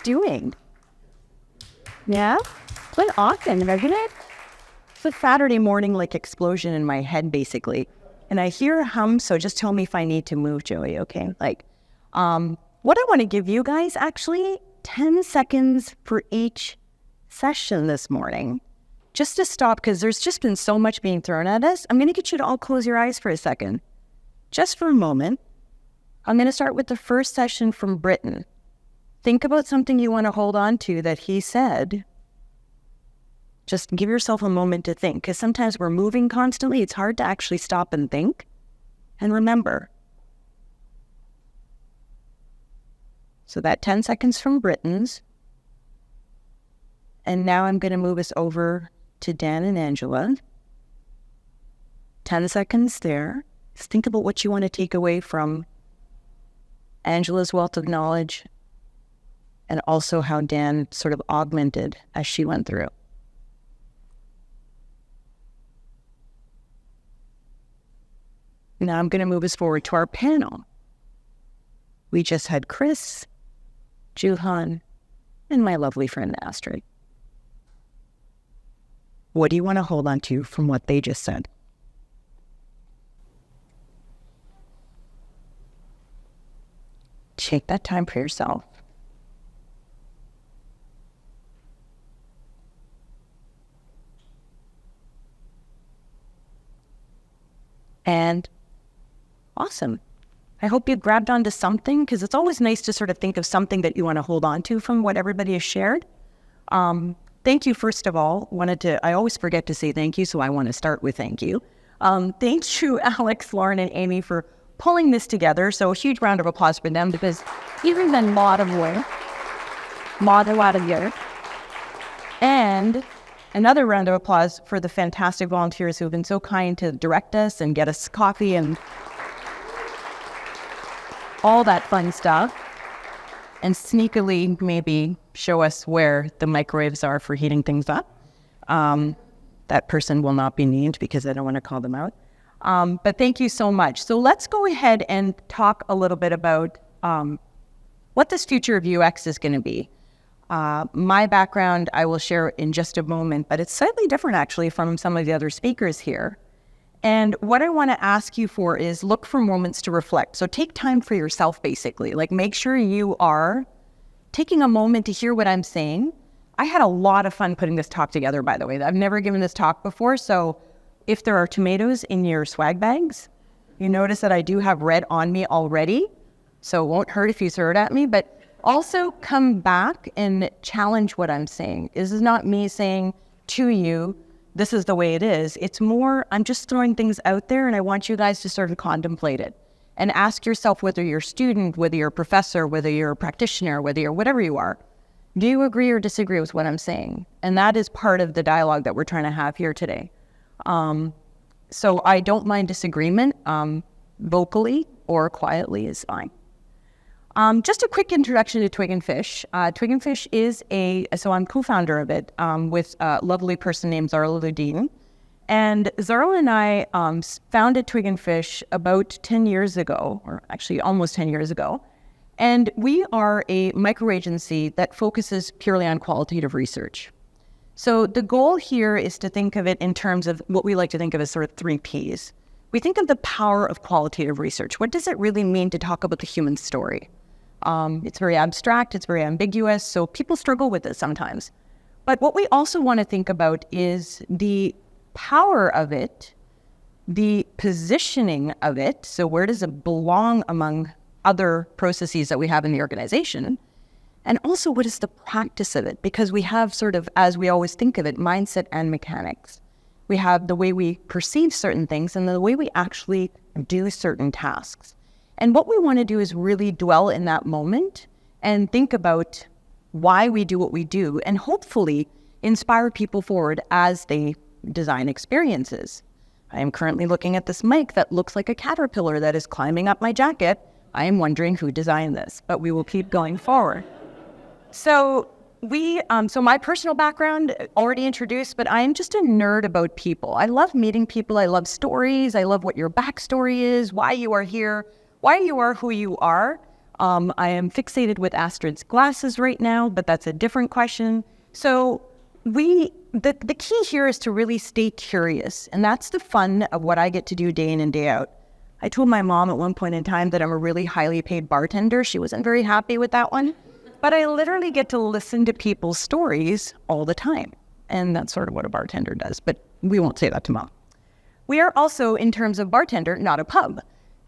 doing? Yeah? It's been awesome, hasn't it? It's a Saturday morning, like, explosion in my head, basically. And I hear a hum, so just tell me if I need to move, Joey, okay? Like, what I want to give you guys, actually, 10 seconds for each session this morning. Just to stop, because there's just been so much being thrown at us. I'm going to get you to all close your eyes for a second. Just for a moment. I'm going to start with the first session from Britain. Think about something you want to hold on to that he said. Just give yourself a moment to think, because sometimes we're moving constantly. It's hard to actually stop and think. And remember. So that 10 seconds from Britain's. And now I'm going to move us over to Dan and Angela. 10 seconds there. Just think about what you want to take away from Angela's wealth of knowledge and also how Dan sort of augmented as she went through. Now I'm going to move us forward to our panel. We just had Chris, Juhan, and my lovely friend Astrid. What do you want to hold on to from what they just said? Take that time for yourself. And awesome. I hope you grabbed onto something, because it's always nice to sort of think of something that you want to hold on to from what everybody has shared. Thank you, first of all. I always forget to say thank you, so I want to start with thank you. Thank you, Alex, Lauren, and Amy, for pulling this together. So a huge round of applause for them, because even the lot of work. And another round of applause for the fantastic volunteers who have been so kind to direct us and get us coffee and all that fun stuff. And sneakily maybe show us where the microwaves are for heating things up. That person will not be named because I don't want to call them out. But thank you so much. So let's go ahead and talk a little bit about what this future of UX is going to be. My background I will share in just a moment, but it's slightly different actually from some of the other speakers here. And what I want to ask you for is look for moments to reflect. So take time for yourself, basically. Like, make sure you are taking a moment to hear what I'm saying. I had a lot of fun putting this talk together, by the way. I've never given this talk before, so if there are tomatoes in your swag bags, you notice that I do have red on me already, so it won't hurt if you throw it at me, but also come back and challenge what I'm saying. This is not me saying to you, this is the way it is. It's more, I'm just throwing things out there, and I want you guys to sort of contemplate it and ask yourself, whether you're a student, whether you're a professor, whether you're a practitioner, whether you're whatever you are, do you agree or disagree with what I'm saying? And that is part of the dialogue that we're trying to have here today. So I don't mind disagreement, vocally or quietly is fine. Just a quick introduction to twig+fish. Twig+fish is so I'm co-founder of it with a lovely person named Zarla Ludin. And Zarla and I founded twig+fish about 10 years ago, or actually almost 10 years ago. And we are a micro-agency that focuses purely on qualitative research. So the goal here is to think of it in terms of what we like to think of as sort of 3 Ps. We think of the power of qualitative research. What does it really mean to talk about the human story? It's very abstract, it's very ambiguous, so people struggle with it sometimes. But what we also want to think about is the power of it, the positioning of it, so where does it belong among other processes that we have in the organization, and also what is the practice of it, because we have sort of, as we always think of it, mindset and mechanics. We have the way we perceive certain things and the way we actually do certain tasks. And what we want to do is really dwell in that moment and think about why we do what we do, and hopefully inspire people forward as they design experiences. I am currently looking at this mic that looks like a caterpillar that is climbing up my jacket. I am wondering who designed this, but we will keep going forward. So my personal background already introduced, but I am just a nerd about people. I love meeting people. I love stories. I love what your backstory is, why you are here, why you are who you are. I am fixated with Astrid's glasses right now, but that's a different question. So the key here is to really stay curious. And that's the fun of what I get to do day in and day out. I told my mom at one point in time that I'm a really highly paid bartender. She wasn't very happy with that one. But I literally get to listen to people's stories all the time. And that's sort of what a bartender does. But we won't say that to Mom. We are also, in terms of bartender, not a pub.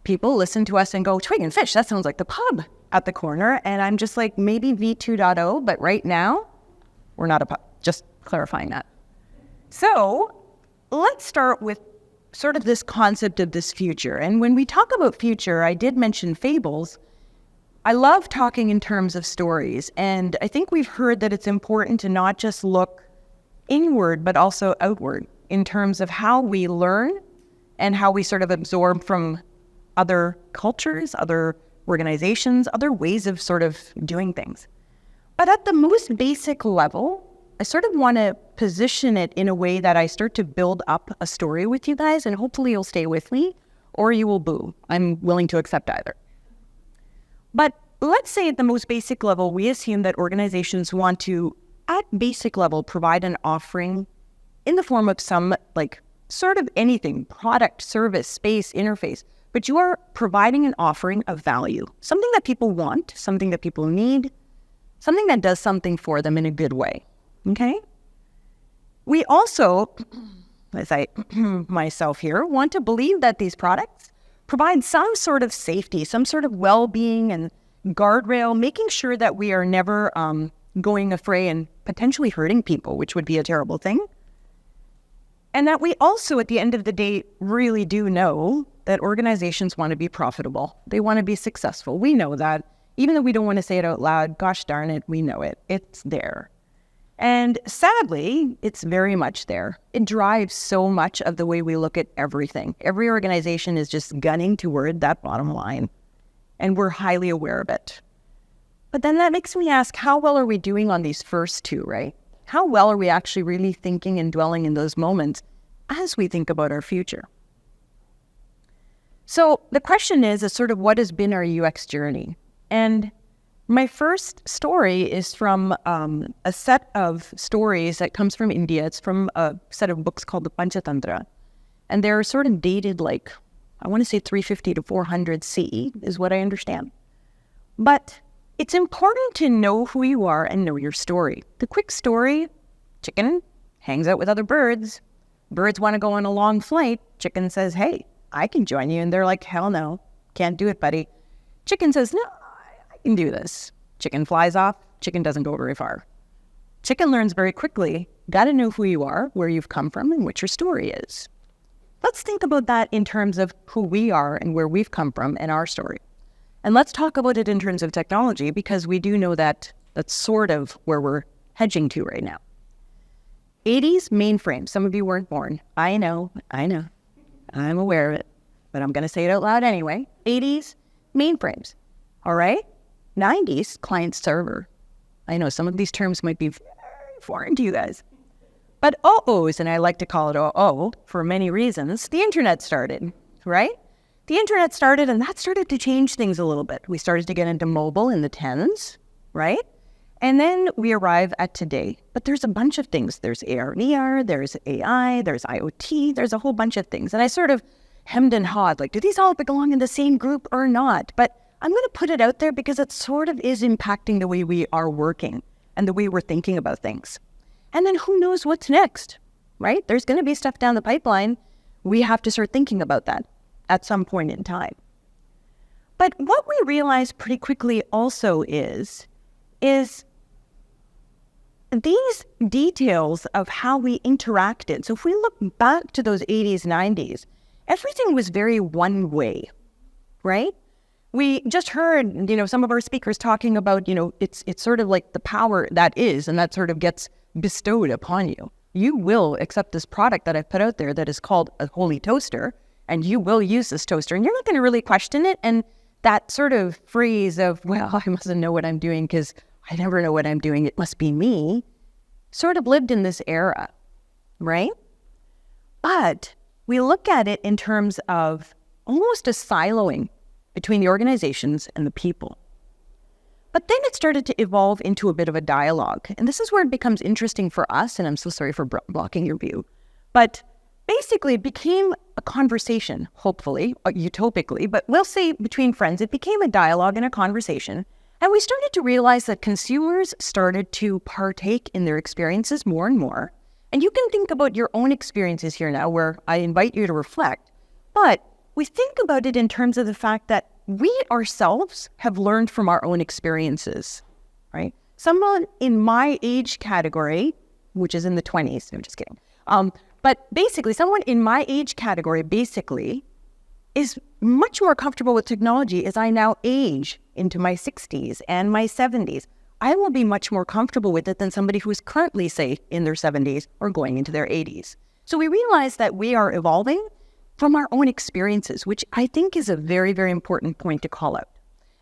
People listen to us and go, twig+fish, that sounds like the pub at the corner. And I'm just like, maybe V2.0, but right now, we're not a pub. Just clarifying that. So let's start with sort of this concept of this future. And when we talk about future, I did mention fables. I love talking in terms of stories. And I think we've heard that it's important to not just look inward, but also outward in terms of how we learn and how we sort of absorb from other cultures, other organizations, other ways of sort of doing things. But at the most basic level, I sort of want to position it in a way that I start to build up a story with you guys, and hopefully you'll stay with me or you will boo. I'm willing to accept either. But let's say at the most basic level, we assume that organizations want to, at basic level, provide an offering in the form of some, like, sort of anything, product, service, space, interface. But you are providing an offering of value, something that people want, something that people need, something that does something for them in a good way. Okay? We also, as I myself here, want to believe that these products provide some sort of safety, some sort of well-being and guardrail, making sure that we are never going astray and potentially hurting people, which would be a terrible thing. And that we also, at the end of the day, really do know that organizations want to be profitable. They want to be successful. We know that. Even though we don't want to say it out loud, gosh darn it, we know it. It's there. And sadly, it's very much there. It drives so much of the way we look at everything. Every organization is just gunning toward that bottom line, and we're highly aware of it. But then that makes me ask, how well are we doing on these first two, right? How well are we actually really thinking and dwelling in those moments as we think about our future? So the question is sort of what has been our UX journey? And my first story is from a set of stories that comes from India. It's from a set of books called the Panchatantra. And they're sort of dated like, I want to say 350 to 400 CE is what I understand. But it's important to know who you are and know your story. The quick story, chicken hangs out with other birds. Birds want to go on a long flight. Chicken says, hey, I can join you. And they're like, hell no, can't do it, buddy. Chicken says, no, I can do this. Chicken flies off. Chicken doesn't go very far. Chicken learns very quickly. Got to know who you are, where you've come from, and what your story is. Let's think about that in terms of who we are and where we've come from and our story. And let's talk about it in terms of technology, because we do know that that's sort of where we're hedging to right now. 80s mainframe. Some of you weren't born. I know. I'm aware of it, but I'm going to say it out loud anyway. 80s mainframes. All right? 90s client server. I know some of these terms might be very foreign to you guys. But OOs, and I like to call it OO for many reasons, the internet started, right? The internet started, and that started to change things a little bit. We started to get into mobile in the 10s, right? And then we arrive at today. But there's a bunch of things. There's AR and ER, there's AI, there's IoT, there's a whole bunch of things. And I sort of hemmed and hawed, like, do these all belong in the same group or not? But I'm going to put it out there because it sort of is impacting the way we are working and the way we're thinking about things. And then who knows what's next, right? There's going to be stuff down the pipeline. We have to start thinking about that at some point in time. But what we realize pretty quickly also is these details of how we interacted. So if we look back to those 80s, 90s, everything was very one way, right? We just heard, some of our speakers talking about, it's sort of like the power that is, and that sort of gets bestowed upon you. You will accept this product that I've put out there that is called a holy toaster, and you will use this toaster, and you're not going to really question it. And that sort of phrase of, well, I mustn't know what I'm doing because I never know what I'm doing, it must be me, sort of lived in this era, right? But we look at it in terms of almost a siloing between the organizations and the people. But then it started to evolve into a bit of a dialogue. And this is where it becomes interesting for us, and I'm so sorry for blocking your view. But basically, it became a conversation, hopefully, utopically, but we'll say between friends, it became a dialogue and a conversation. And we started to realize that consumers started to partake in their experiences more and more. And you can think about your own experiences here now, where I invite you to reflect. But we think about it in terms of the fact that we ourselves have learned from our own experiences, right? Someone in my age category, which is in the 20s, I'm just kidding. But basically, someone in my age category basically is much more comfortable with technology as I now age into my 60s and my 70s. I will be much more comfortable with it than somebody who is currently, say, in their 70s or going into their 80s. So we realize that we are evolving from our own experiences, which I think is a very, very important point to call out.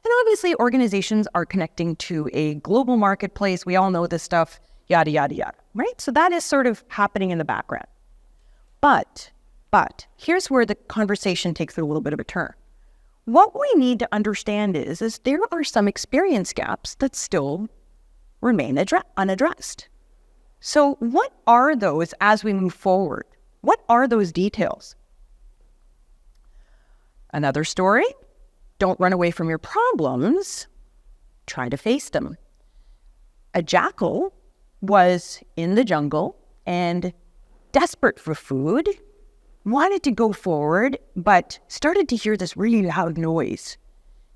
And obviously, organizations are connecting to a global marketplace. We all know this stuff, yada, yada, yada, right? So that is sort of happening in the background. But here's where the conversation takes a little bit of a turn. What we need to understand is there are some experience gaps that still remain unaddressed. So what are those as we move forward? What are those details? Another story, don't run away from your problems, try to face them. A jackal was in the jungle and desperate for food, wanted to go forward, but started to hear this really loud noise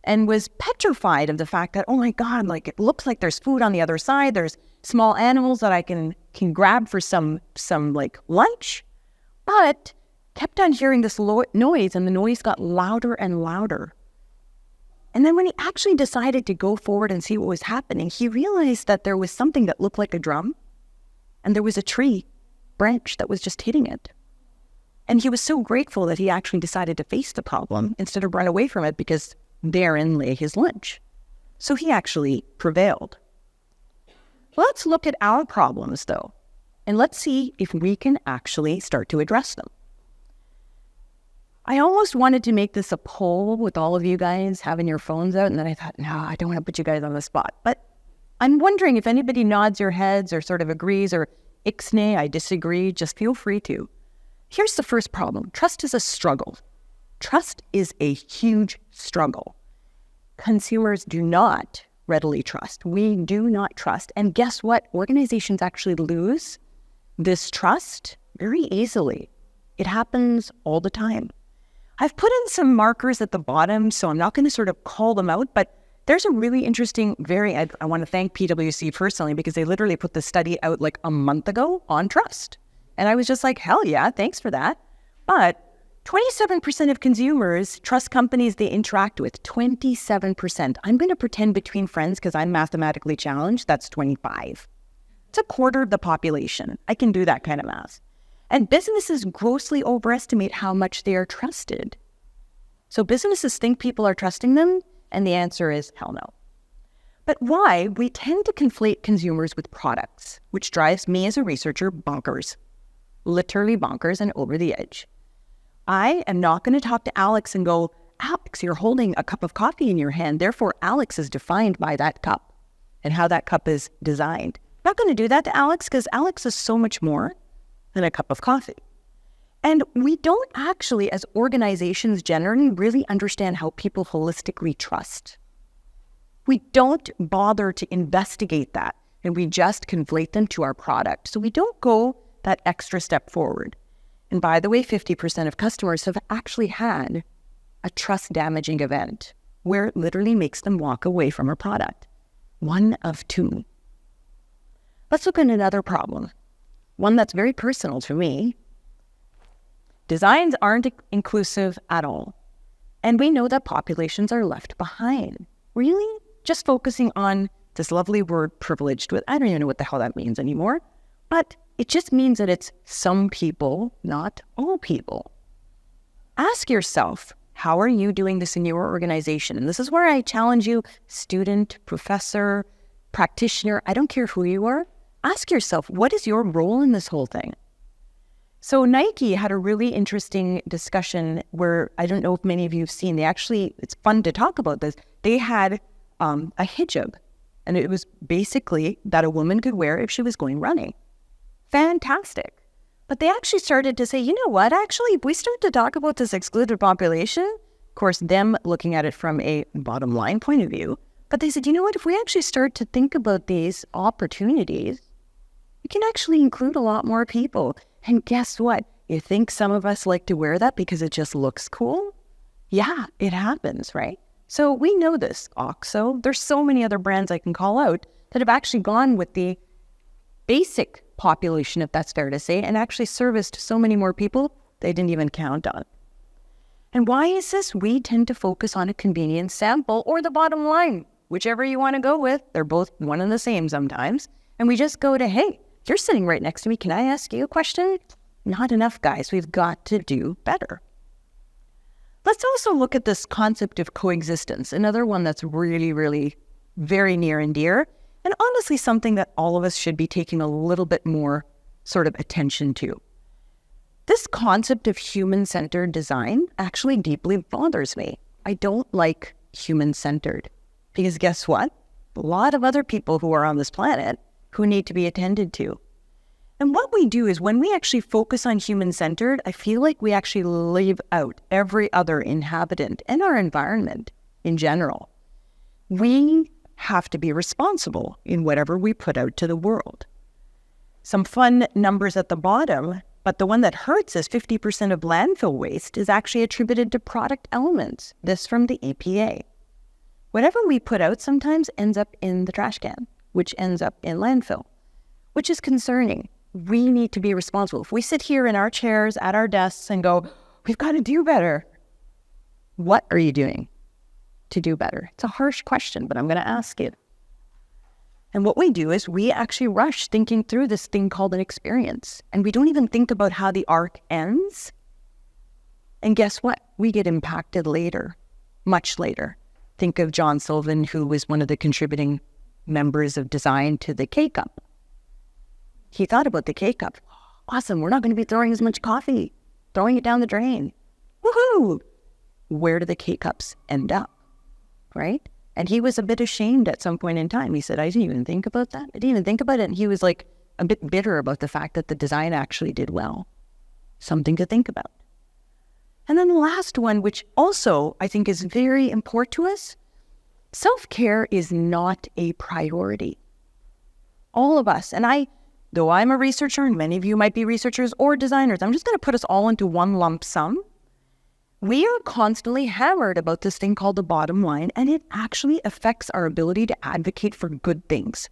and was petrified of the fact that, oh my God, like it looks like there's food on the other side. There's small animals that I can grab for some like lunch, but kept on hearing this noise, and the noise got louder and louder. And then when he actually decided to go forward and see what was happening, he realized that there was something that looked like a drum, and there was a tree branch that was just hitting it. And he was so grateful that he actually decided to face the problem instead of run away from it, because therein lay his lunch. So he actually prevailed. Let's look at our problems, though, and let's see if we can actually start to address them. I almost wanted to make this a poll with all of you guys having your phones out, and then I thought, no, I don't want to put you guys on the spot. But I'm wondering if anybody nods your heads or sort of agrees or ixnay, I disagree, just feel free to. Here's the first problem. Trust is a struggle. Trust is a huge struggle. Consumers do not readily trust. We do not trust. And guess what? Organizations actually lose this trust very easily. It happens all the time. I've put in some markers at the bottom, so I'm not going to sort of call them out, but there's a really interesting, I want to thank PwC personally, because they literally put the study out like a month ago on trust. And I was just like, hell yeah, thanks for that. But 27% of consumers trust companies they interact with. 27%. I'm going to pretend between friends, because I'm mathematically challenged, that's 25. It's a quarter of the population. I can do that kind of math. And businesses grossly overestimate how much they are trusted. So businesses think people are trusting them, and the answer is hell no. But why? We tend to conflate consumers with products, which drives me as a researcher bonkers. Literally bonkers and over the edge. I am not going to talk to Alex and go, Alex, you're holding a cup of coffee in your hand, therefore Alex is defined by that cup and how that cup is designed. I'm not going to do that to Alex, because Alex is so much more than a cup of coffee. And we don't actually, as organizations generally, really understand how people holistically trust. We don't bother to investigate that, and we just conflate them to our product. So we don't go that extra step forward. And by the way, 50% of customers have actually had a trust-damaging event where it literally makes them walk away from a product. One of two. Let's look at another problem. One that's very personal to me. Designs aren't inclusive at all. And we know that populations are left behind. Really? Just focusing on this lovely word privileged with, I don't even know what the hell that means anymore. But it just means that it's some people, not all people. Ask yourself, how are you doing this in your organization? And this is where I challenge you, student, professor, practitioner, I don't care who you are. Ask yourself, what is your role in this whole thing? So Nike had a really interesting discussion where, I don't know if many of you have seen, it's fun to talk about this. They had a hijab And it was basically that a woman could wear if she was going running. Fantastic. But they actually started to say, you know what, actually, if we start to talk about this excluded population, of course, them looking at it from a bottom line point of view, but they said, you know what, if we actually start to think about these opportunities, we can actually include a lot more people. And guess what? You think some of us like to wear that because it just looks cool? Yeah, it happens, right? So we know this. OXO, there's so many other brands I can call out that have actually gone with the basic population, if that's fair to say, and actually serviced so many more people they didn't even count on. And why is this? We tend to focus on a convenience sample or the bottom line, whichever you want to go with. They're both one and the same sometimes. And we just go to, hey, you're sitting right next to me. Can I ask you a question? Not enough, guys. We've got to do better. Let's also look at this concept of coexistence, another one that's really, really very near and dear, and honestly something that all of us should be taking a little bit more sort of attention to. This concept of human-centered design actually deeply bothers me. I don't like human-centered because guess what? A lot of other people who are on this planet who need to be attended to. And what we do is when we actually focus on human-centered, I feel like we actually leave out every other inhabitant and our environment in general. We have to be responsible in whatever we put out to the world. Some fun numbers at the bottom, but the one that hurts is 50% of landfill waste is actually attributed to product elements. This from the EPA. Whatever we put out sometimes ends up in the trash can, which ends up in landfill, which is concerning. We need to be responsible. If we sit here in our chairs at our desks and go, we've got to do better, what are you doing to do better? It's a harsh question, but I'm going to ask it. And what we do is we actually rush thinking through this thing called an experience, and we don't even think about how the arc ends. And guess what? We get impacted later, much later. Think of John Sullivan, who was one of the contributing members of design to the K-Cup. He thought about the K-Cup. Awesome, we're not going to be throwing as much coffee, throwing it down the drain. Woohoo! Where do the K-Cups end up, right? And he was a bit ashamed at some point in time. He said, I didn't even think about that. I didn't even think about it. And he was like a bit bitter about the fact that the design actually did well. Something to think about. And then the last one, which also I think is very important to us, self-care is not a priority. All of us, and though I'm a researcher, and many of you might be researchers or designers, I'm just going to put us all into one lump sum. We are constantly hammered about this thing called the bottom line, and it actually affects our ability to advocate for good things.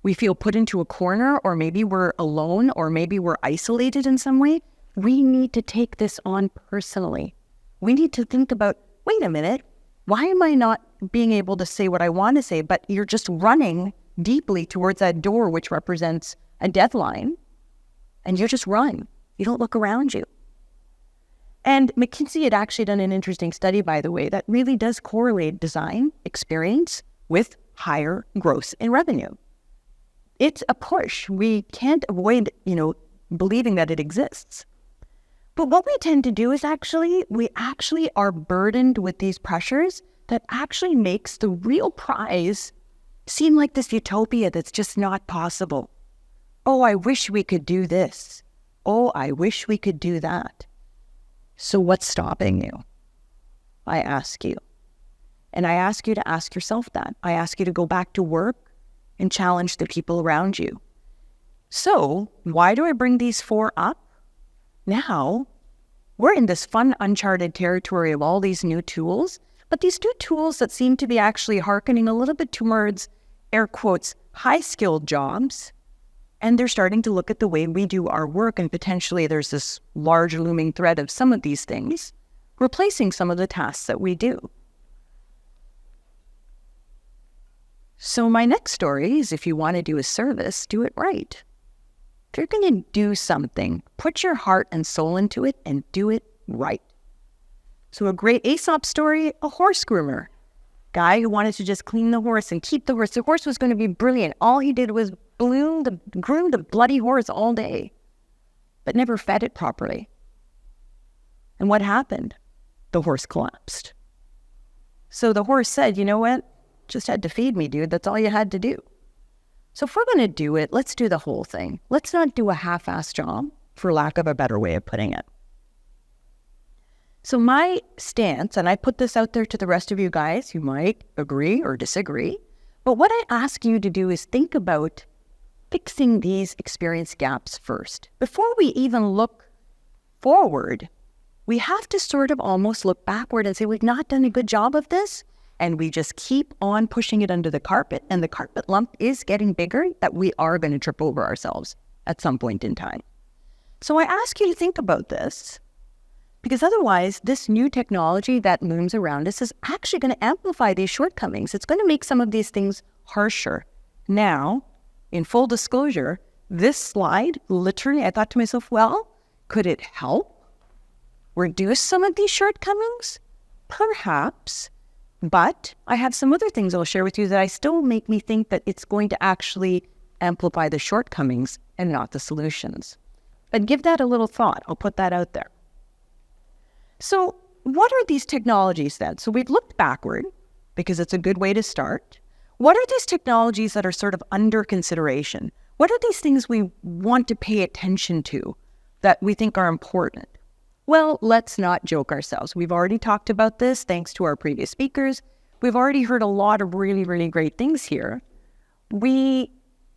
We feel put into a corner, or maybe we're alone, or maybe we're isolated in some way. We need to take this on personally. We need to think about, wait a minute, why am I not being able to say what I want to say, but you're just running deeply towards that door, which represents a deadline, and you just run. You don't look around you. And McKinsey had actually done an interesting study, by the way, that really does correlate design experience with higher growth in revenue. It's a push. We can't avoid, believing that it exists. But what we tend to do is we actually are burdened with these pressures that actually makes the real prize seem like this utopia that's just not possible. Oh, I wish we could do this. Oh, I wish we could do that. So what's stopping you? I ask you. And I ask you to ask yourself that. I ask you to go back to work and challenge the people around you. So why do I bring these four up? Now, we're in this fun, uncharted territory of all these new tools, but these new tools that seem to be actually hearkening a little bit towards, air quotes, high-skilled jobs, and they're starting to look at the way we do our work, and potentially there's this large looming threat of some of these things replacing some of the tasks that we do. So my next story is, if you want to do a service, do it right. If you're going to do something, put your heart and soul into it and do it right. So a great Aesop story, a horse groomer. Guy who wanted to just clean the horse and keep the horse. The horse was going to be brilliant. All he did was groom the bloody horse all day, but never fed it properly. And what happened? The horse collapsed. So the horse said, you know what? just had to feed me, dude. That's all you had to do. So if we're going to do it, let's do the whole thing. Let's not do a half-assed job, for lack of a better way of putting it. So my stance, and I put this out there to the rest of you guys, you might agree or disagree, but what I ask you to do is think about fixing these experience gaps first. Before we even look forward, we have to sort of almost look backward and say, we've not done a good job of this, and we just keep on pushing it under the carpet, and the carpet lump is getting bigger, that we are going to trip over ourselves at some point in time. So I ask you to think about this, because otherwise, this new technology that looms around us is actually going to amplify these shortcomings. It's going to make some of these things harsher. Now, in full disclosure, this slide, literally, I thought to myself, well, could it help reduce some of these shortcomings? Perhaps. But I have some other things I'll share with you that I still make me think that it's going to actually amplify the shortcomings and not the solutions. But give that a little thought. I'll put that out there. So what are these technologies then? So we've looked backward because it's a good way to start. What are these technologies that are sort of under consideration? What are these things we want to pay attention to that we think are important? Well, let's not joke ourselves. We've already talked about this thanks to our previous speakers. We've already heard a lot of really, really great things here. We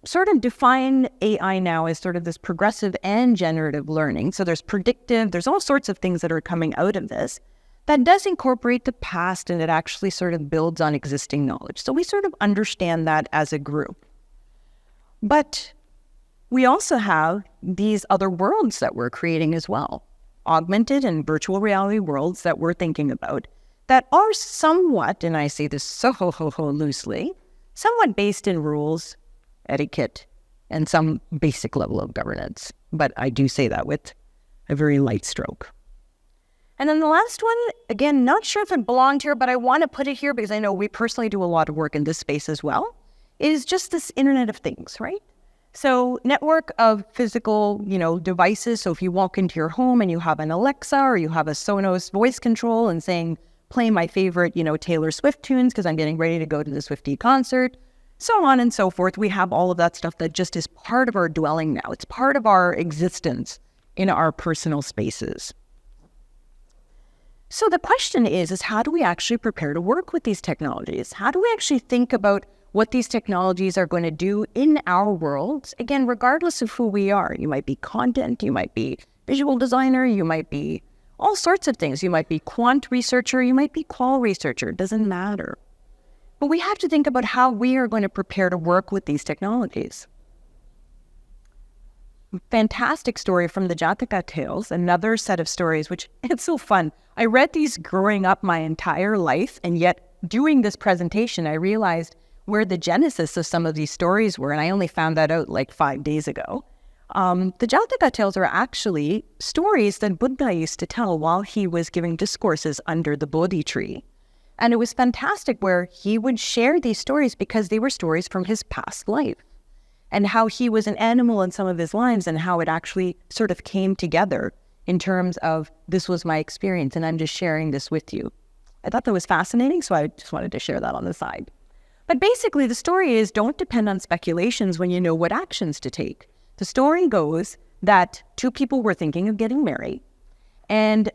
sort of define AI now as sort of this progressive and generative learning. So there's predictive, there's all sorts of things that are coming out of this that does incorporate the past, and it actually sort of builds on existing knowledge. So we sort of understand that as a group. But we also have these other worlds that we're creating as well, augmented and virtual reality worlds that we're thinking about that are somewhat, and I say this so loosely, somewhat based in rules, etiquette, and some basic level of governance. But I do say that with a very light stroke. And then the last one, again, not sure if it belonged here, but I want to put it here because I know we personally do a lot of work in this space as well, is just this Internet of Things, right? So network of physical, devices. So if you walk into your home and you have an Alexa or you have a Sonos voice control and saying, play my favorite, Taylor Swift tunes because I'm getting ready to go to the Swiftie concert, so on and so forth. We have all of that stuff that just is part of our dwelling now. It's part of our existence in our personal spaces. So the question is how do we actually prepare to work with these technologies? How do we actually think about what these technologies are going to do in our worlds? Again, regardless of who we are. You might be content, you might be visual designer, you might be all sorts of things. You might be quant researcher, you might be qual researcher, it doesn't matter. But we have to think about how we are going to prepare to work with these technologies. Fantastic story from the Jataka Tales, another set of stories, which it's so fun. I read these growing up my entire life, and yet doing this presentation, I realized where the genesis of some of these stories were, and I only found that out like 5 days ago. The Jataka Tales are actually stories that Buddha used to tell while he was giving discourses under the Bodhi tree. And it was fantastic where he would share these stories because they were stories from his past life and how he was an animal in some of his lives and how it actually sort of came together in terms of this was my experience and I'm just sharing this with you. I thought that was fascinating, so I just wanted to share that on the side. But basically the story is don't depend on speculations when you know what actions to take. The story goes that two people were thinking of getting married and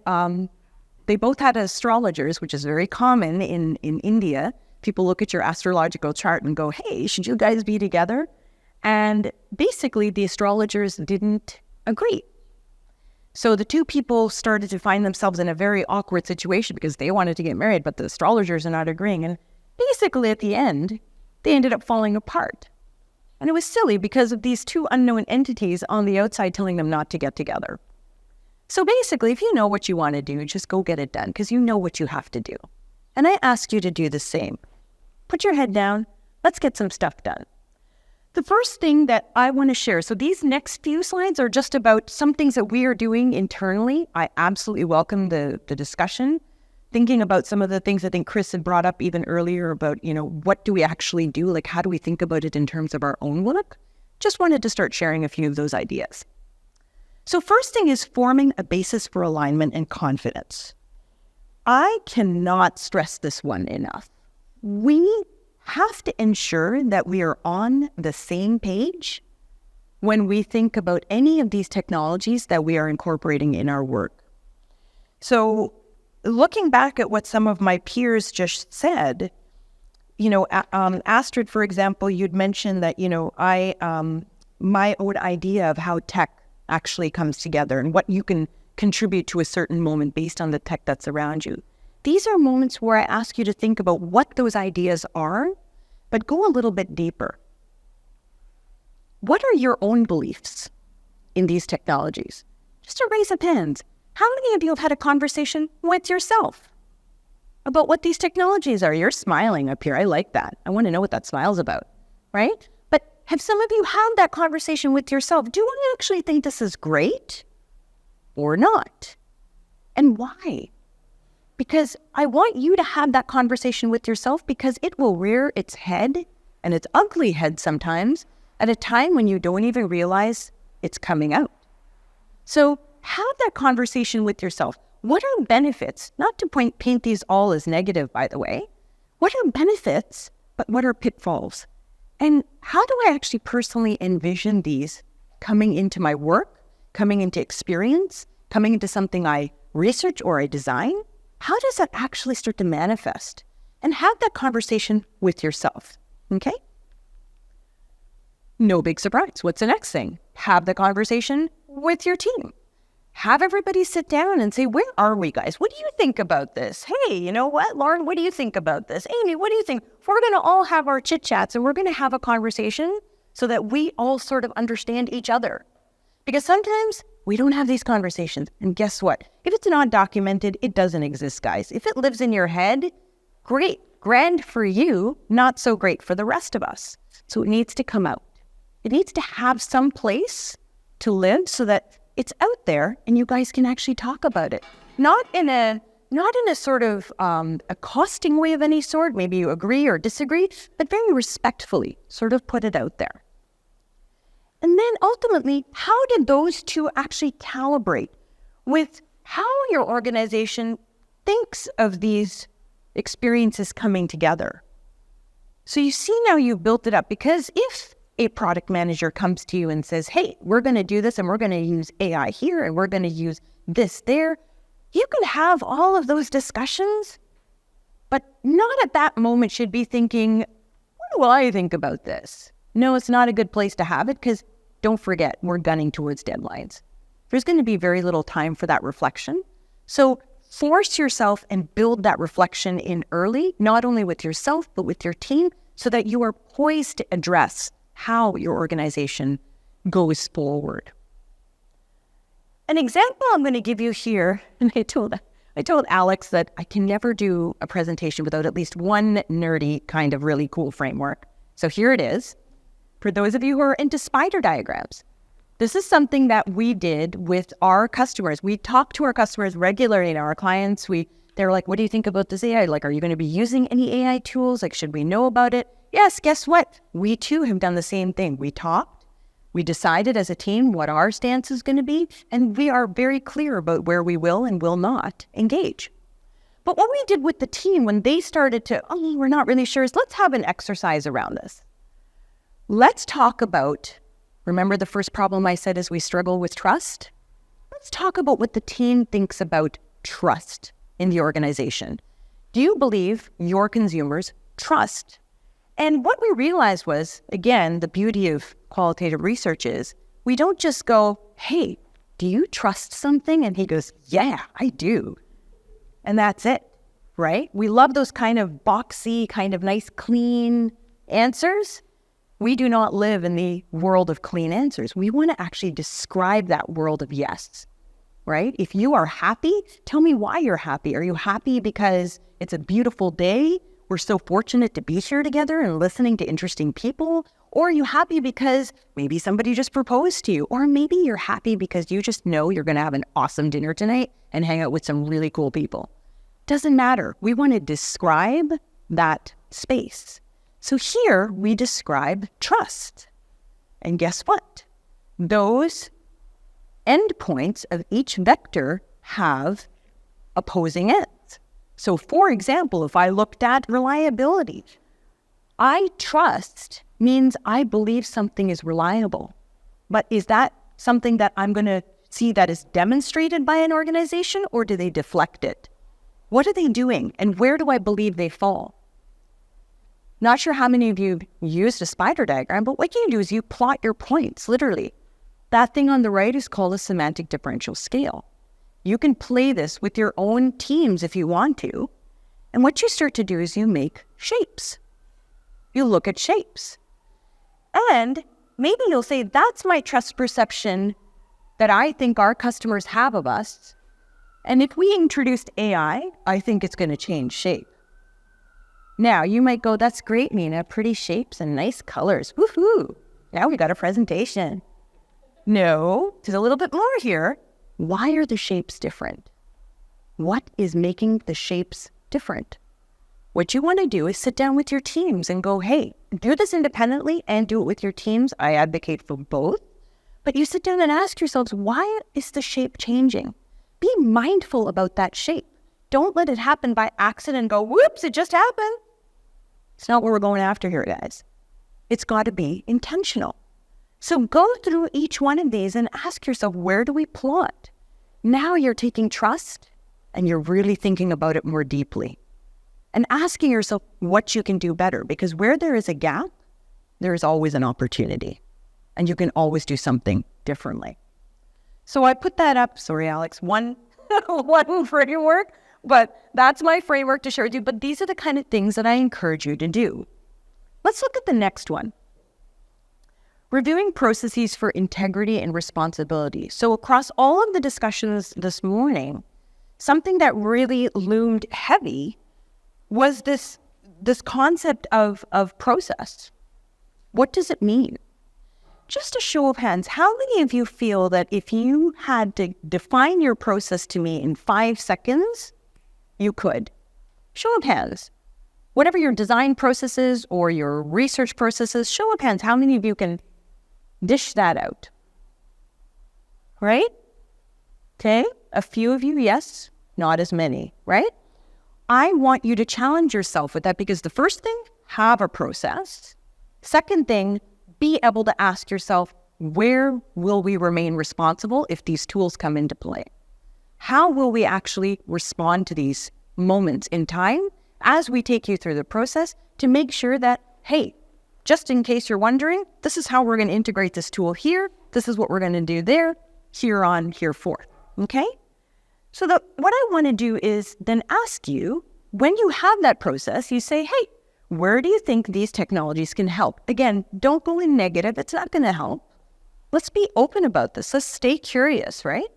they both had astrologers, which is very common in India. People look at your astrological chart and go, hey, should you guys be together? And basically, the astrologers didn't agree. So the two people started to find themselves in a very awkward situation because they wanted to get married, but the astrologers are not agreeing. And basically, at the end, they ended up falling apart. And it was silly because of these two unknown entities on the outside telling them not to get together. So basically, if you know what you want to do, just go get it done because you know what you have to do. And I ask you to do the same. Put your head down. Let's get some stuff done. The first thing that I want to share, so these next few slides are just about some things that we are doing internally. I absolutely welcome the discussion. Thinking about some of the things I think Chris had brought up even earlier about, what do we actually do? Like, how do we think about it in terms of our own work? Just wanted to start sharing a few of those ideas. So first thing is forming a basis for alignment and confidence. I cannot stress this one enough. We have to ensure that we are on the same page when we think about any of these technologies that we are incorporating in our work. So looking back at what some of my peers just said, Astrid, for example, you'd mentioned that, my own idea of how tech actually comes together and what you can contribute to a certain moment based on the tech that's around you. These are moments where I ask you to think about what those ideas are, but go a little bit deeper. What are your own beliefs in these technologies? Just a raise of hands. How many of you have had a conversation with yourself about what these technologies are? You're smiling up here. I like that. I want to know what that smile's about, right? But have some of you had that conversation with yourself? Do I actually think this is great or not? And why? Because I want you to have that conversation with yourself, because it will rear its head, and its ugly head sometimes, at a time when you don't even realize it's coming out. So have that conversation with yourself. What are benefits? Not to paint these all as negative, by the way. What are benefits, but what are pitfalls? And how do I actually personally envision these coming into my work, coming into experience, coming into something I research or I design? How does that actually start to manifest? And have that conversation with yourself, okay? No big surprise. What's the next thing? Have the conversation with your team. Have everybody sit down and say, where are we, guys? What do you think about this? Hey, you know what, Lauren, what do you think about this? Amy, what do you think? We're going to all have our chit-chats and we're going to have a conversation so that we all sort of understand each other. Because sometimes we don't have these conversations. And guess what? If it's not documented, it doesn't exist, guys. If it lives in your head, great, grand for you, not so great for the rest of us. So it needs to come out. It needs to have some place to live so that it's out there and you guys can actually talk about it. Not in a sort of accosting way of any sort, maybe you agree or disagree, but very respectfully sort of put it out there. And then ultimately, how did those two actually calibrate with how your organization thinks of these experiences coming together? So you see now you've built it up, because if a product manager comes to you and says, hey, we're going to do this and we're going to use AI here and we're going to use this there, you can have all of those discussions, but not at that moment should be thinking, what do I think about this? No, it's not a good place to have it, because don't forget, we're gunning towards deadlines. There's going to be very little time for that reflection. So force yourself and build that reflection in early, not only with yourself, but with your team, so that you are poised to address how your organization goes forward. An example I'm going to give you here, and I told Alex that I can never do a presentation without at least one nerdy kind of really cool framework. So here it is. For those of you who are into spider diagrams, this is something that we did with our customers. We talk to our customers regularly, and our clients, they're like, what do you think about this AI? Like, are you going to be using any AI tools? Like, should we know about it? Yes, guess what? We too have done the same thing. We talked, we decided as a team what our stance is going to be, and we are very clear about where we will and will not engage. But what we did with the team when they started to, we're not really sure, is let's have an exercise around this. Let's talk about, remember the first problem I said is we struggle with trust? Let's talk about what the team thinks about trust in the organization. Do you believe your consumers trust? And what we realized was, again, the beauty of qualitative research is we don't just go, hey, do you trust something? And he goes, yeah, I do. And that's it, right? We love those kind of boxy, kind of nice, clean answers. We do not live in the world of clean answers. We want to actually describe that world of yes, right? If you are happy, tell me why you're happy. Are you happy because it's a beautiful day? We're so fortunate to be here together and listening to interesting people. Or are you happy because maybe somebody just proposed to you? Or maybe you're happy because you just know you're going to have an awesome dinner tonight and hang out with some really cool people. Doesn't matter. We want to describe that space. So here we describe trust. And guess what? Those endpoints of each vector have opposing ends. So for example, if I looked at reliability, I trust means I believe something is reliable. But is that something that I'm going to see that is demonstrated by an organization, or do they deflect it? What are they doing, and where do I believe they fall? Not sure how many of you used a spider diagram, but what you do is you plot your points, literally. That thing on the right is called a semantic differential scale. You can play this with your own teams if you want to. And what you start to do is you make shapes. You look at shapes. And maybe you'll say, that's my trust perception that I think our customers have of us. And if we introduced AI, I think it's going to change shape. Now, you might go, that's great, Meena, pretty shapes and nice colors. Woohoo! Now we got a presentation. No, there's a little bit more here. Why are the shapes different? What is making the shapes different? What you want to do is sit down with your teams and go, hey, do this independently and do it with your teams. I advocate for both. But you sit down and ask yourselves, why is the shape changing? Be mindful about that shape. Don't let it happen by accident and go, whoops, it just happened. It's not what we're going after here, guys. It's got to be intentional. So go through each one of these and ask yourself, where do we plot? Now you're taking trust and you're really thinking about it more deeply and asking yourself what you can do better, because where there is a gap, there is always an opportunity and you can always do something differently. So I put that up, sorry, Alex, one framework, but that's my framework to share with you. But these are the kind of things that I encourage you to do. Let's look at the next one. Reviewing processes for integrity and responsibility. So across all of the discussions this morning, something that really loomed heavy was this concept of process. What does it mean? Just a show of hands, how many of you feel that if you had to define your process to me in 5 seconds, you could? Show of hands. Whatever your design processes or your research processes, show of hands, how many of you can dish that out? Right? Okay, a few of you, yes, not as many, right? I want you to challenge yourself with that, because the first thing, have a process. Second thing, be able to ask yourself, where will we remain responsible if these tools come into play? How will we actually respond to these moments in time as we take you through the process to make sure that, hey, just in case you're wondering, this is how we're going to integrate this tool here. This is what we're going to do there, here on, here forth. Okay? So what I want to do is then ask you, when you have that process, you say, hey, where do you think these technologies can help? Again, don't go in negative. It's not going to help. Let's be open about this. Let's stay curious, right?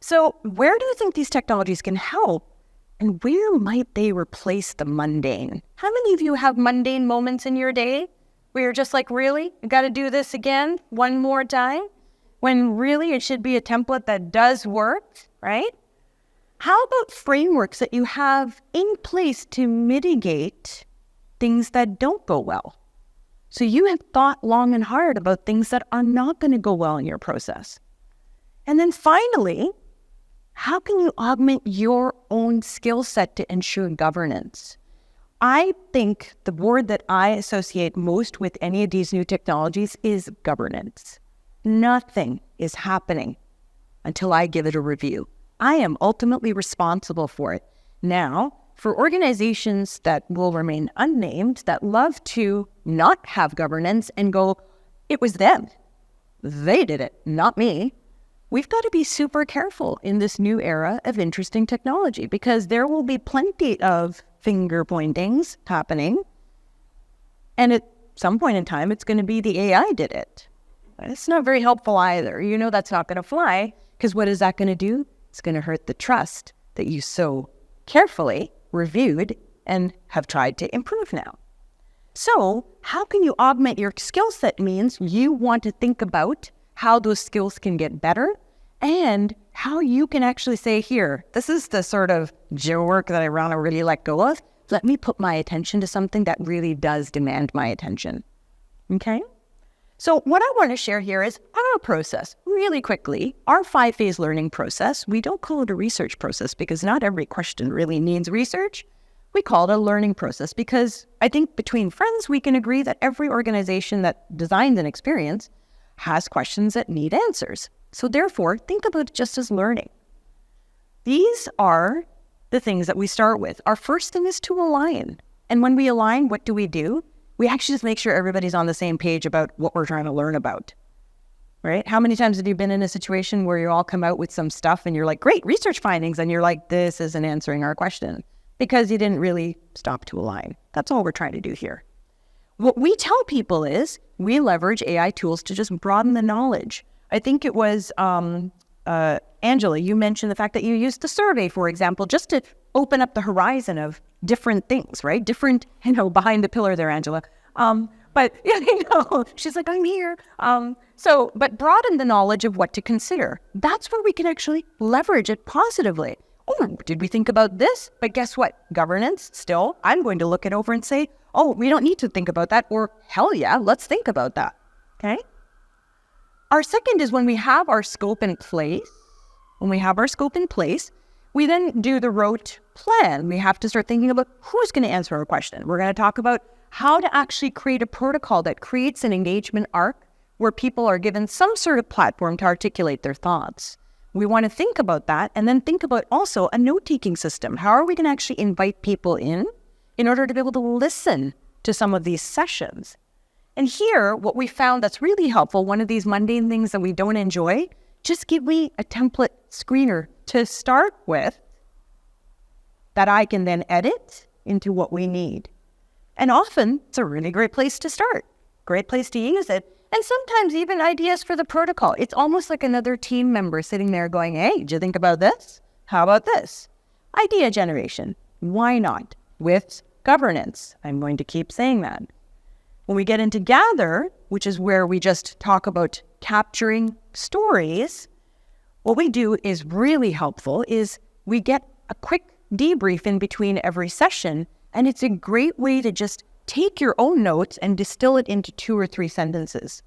So where do you think these technologies can help? And where might they replace the mundane? How many of you have mundane moments in your day where you're just like, really? I got to do this again one more time? When really it should be a template that does work, right? How about frameworks that you have in place to mitigate things that don't go well? So you have thought long and hard about things that are not going to go well in your process. And then finally, how can you augment your own skill set to ensure governance? I think the word that I associate most with any of these new technologies is governance. Nothing is happening until I give it a review. I am ultimately responsible for it. Now, for organizations that will remain unnamed, that love to not have governance and go, it was them. They did it, not me. We've got to be super careful in this new era of interesting technology, because there will be plenty of finger pointings happening. And at some point in time, it's going to be the AI did it. It's not very helpful either. You know that's not going to fly, because what is that going to do? It's going to hurt the trust that you so carefully reviewed and have tried to improve now. So how can you augment your skill set? Means you want to think about how those skills can get better and how you can actually say, here, this is the sort of work that I want to really let go of. Let me put my attention to something that really does demand my attention. Okay? So what I want to share here is our process. Really quickly, our 5-phase learning process, we don't call it a research process because not every question really needs research. we call it a learning process because I think between friends, we can agree that every organization that designs an experience has questions that need answers. So therefore, think about it just as learning. These are the things that we start with. Our first thing is to align. And when we align, what do? We actually just make sure everybody's on the same page about what we're trying to learn about, right? How many times have you been in a situation where you all come out with some stuff and you're like, great, research findings, and you're like, this isn't answering our question because you didn't really stop to align. That's all we're trying to do here. What we tell people is we leverage AI tools to just broaden the knowledge. I think it was Angela, you mentioned the fact that you used the survey, for example, just to open up the horizon of different things, right? Different, behind the pillar there, Angela. But she's like, I'm here. But broaden the knowledge of what to consider. That's where we can actually leverage it positively. Oh, did we think about this? But guess what? Governance, still, I'm going to look it over and say, oh, we don't need to think about that. Or hell yeah, let's think about that. Okay? Our second is when we have our scope in place. We then do the rote plan. We have to start thinking about who's going to answer our question. We're going to talk about how to actually create a protocol that creates an engagement arc where people are given some sort of platform to articulate their thoughts. We want to think about that and then think about also a note-taking system. How are we going to actually invite people in order to be able to listen to some of these sessions? And here, what we found that's really helpful, one of these mundane things that we don't enjoy, just give me a template screener to start with that I can then edit into what we need. And often, it's a really great place to start, great place to use it. And sometimes even ideas for the protocol. It's almost like another team member sitting there going, hey, did you think about this? How about this? Idea generation. Why not? With governance. I'm going to keep saying that. When we get into gather, which is where we just talk about capturing stories, what we do is really helpful is we get a quick debrief in between every session, and it's a great way to just take your own notes and distill it into 2 or 3 sentences.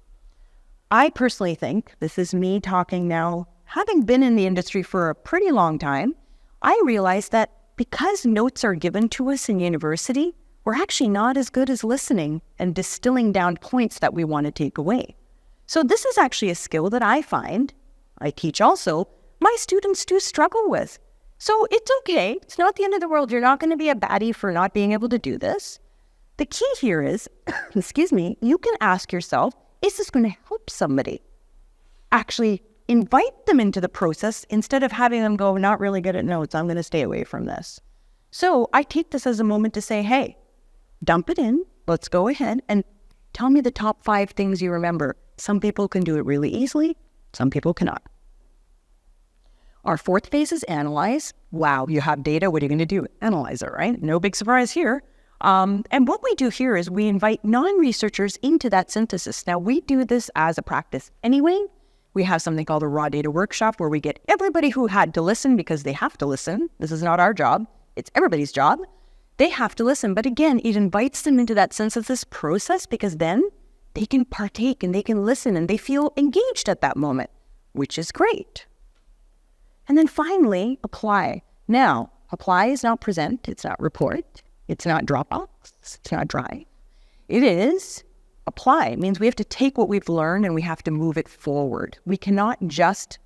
I personally think, this is me talking now, having been in the industry for a pretty long time, I realized that because notes are given to us in university, we're actually not as good as listening and distilling down points that we want to take away. So this is actually a skill that I find, I teach also, my students do struggle with. So it's okay. It's not the end of the world. You're not going to be a baddie for not being able to do this. The key here is, you can ask yourself, is this going to help somebody? Actually invite them into the process instead of having them go, not really good at notes, I'm going to stay away from this. So I take this as a moment to say, hey, dump it in, let's go ahead and tell me the top 5 things you remember. Some people can do it really easily, some people cannot. Our 4th phase is analyze. Wow, you have data, what are you going to do? Analyze it, right? No big surprise here. And what we do here is we invite non-researchers into that synthesis. Now, we do this as a practice anyway. We have something called a raw data workshop where we get everybody who had to listen because they have to listen. This is not our job. It's everybody's job. They have to listen. But again, it invites them into that synthesis process because then they can partake and they can listen and they feel engaged at that moment, which is great. And then finally, apply. Now, apply is not present. It's not report. It's not Dropbox. It's not Drive. It is apply. It means we have to take what we've learned and we have to move it forward. We cannot just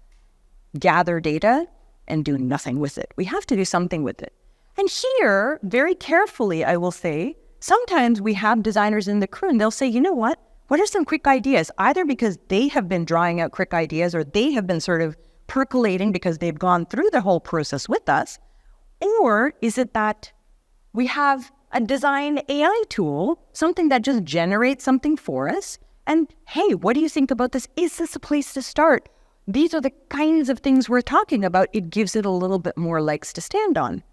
gather data and do nothing with it. We have to do something with it. And here, very carefully, I will say, sometimes we have designers in the crew and they'll say, you know what are some quick ideas? Either because they have been drawing out quick ideas or they have been sort of percolating because they've gone through the whole process with us. Or is it that we have a design AI tool, something that just generates something for us. And hey, what do you think about this? Is this a place to start? These are the kinds of things we're talking about. It gives it a little bit more legs to stand on.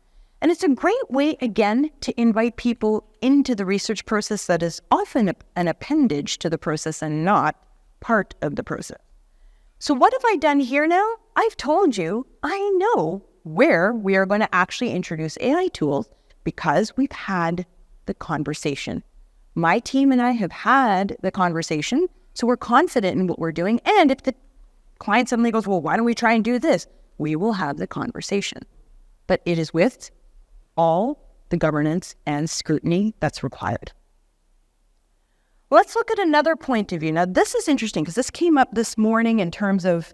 And it's a great way, again, to invite people into the research process that is often an appendage to the process and not part of the process. So what have I done here now? I've told you, I know where we are going to actually introduce AI tools because we've had the conversation. My team and I have had the conversation, so we're confident in what we're doing. And if the client suddenly goes, well, why don't we try and do this? We will have the conversation. But it is with all the governance and scrutiny that's required. Let's look at another point of view. Now, this is interesting because this came up this morning in terms of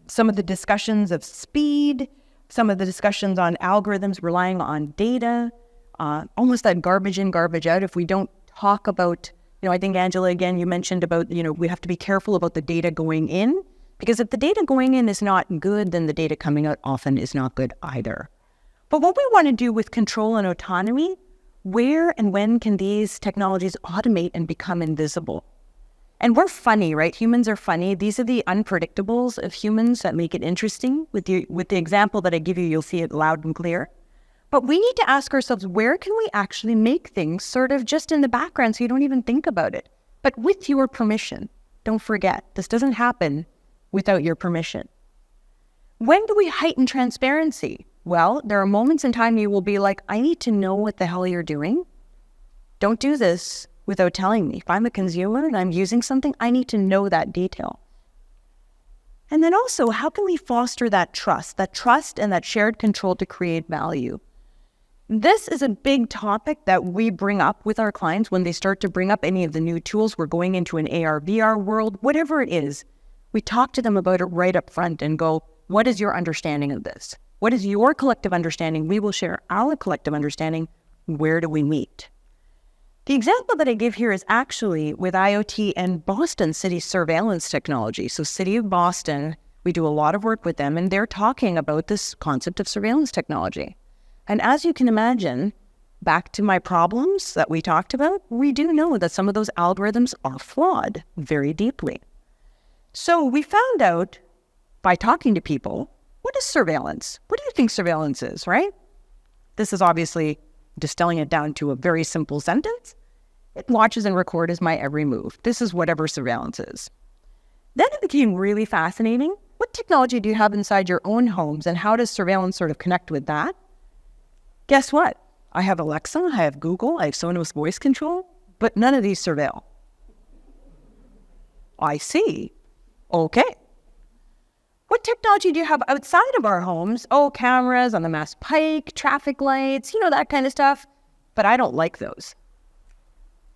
some of the discussions of speed, some of the discussions on algorithms relying on data, almost that garbage in, garbage out. If we don't talk about, I think, Angela, again, you mentioned about, we have to be careful about the data going in, because if the data going in is not good, then the data coming out often is not good either. But what we want to do with control and autonomy, where and when can these technologies automate and become invisible? And we're funny, right? Humans are funny. These are the unpredictables of humans that make it interesting. With the example that I give you, you'll see it loud and clear. But we need to ask ourselves, where can we actually make things sort of just in the background so you don't even think about it? But with your permission. Don't forget, this doesn't happen without your permission. When do we heighten transparency? Well, there are moments in time you will be like, I need to know what the hell you're doing. Don't do this without telling me. If I'm a consumer and I'm using something, I need to know that detail. And then also, how can we foster that trust and that shared control to create value? This is a big topic that we bring up with our clients when they start to bring up any of the new tools. We're going into an AR, VR world, whatever it is. We talk to them about it right up front and go, what is your understanding of this? What is your collective understanding? We will share our collective understanding. Where do we meet? The example that I give here is actually with IoT and Boston City surveillance technology. So City of Boston, we do a lot of work with them, and they're talking about this concept of surveillance technology. And as you can imagine, back to my problems that we talked about, we do know that some of those algorithms are flawed very deeply. So we found out by talking to people, what is surveillance? What do you think surveillance is, right? This is obviously distilling it down to a very simple sentence. It watches and records my every move. This is whatever surveillance is. Then it became really fascinating. What technology do you have inside your own homes, and how does surveillance sort of connect with that? Guess what? I have Alexa, I have Google, I have Sonos voice control, but none of these surveil. I see. Okay. What technology do you have outside of our homes? Oh, cameras on the Mass Pike, traffic lights, that kind of stuff. But I don't like those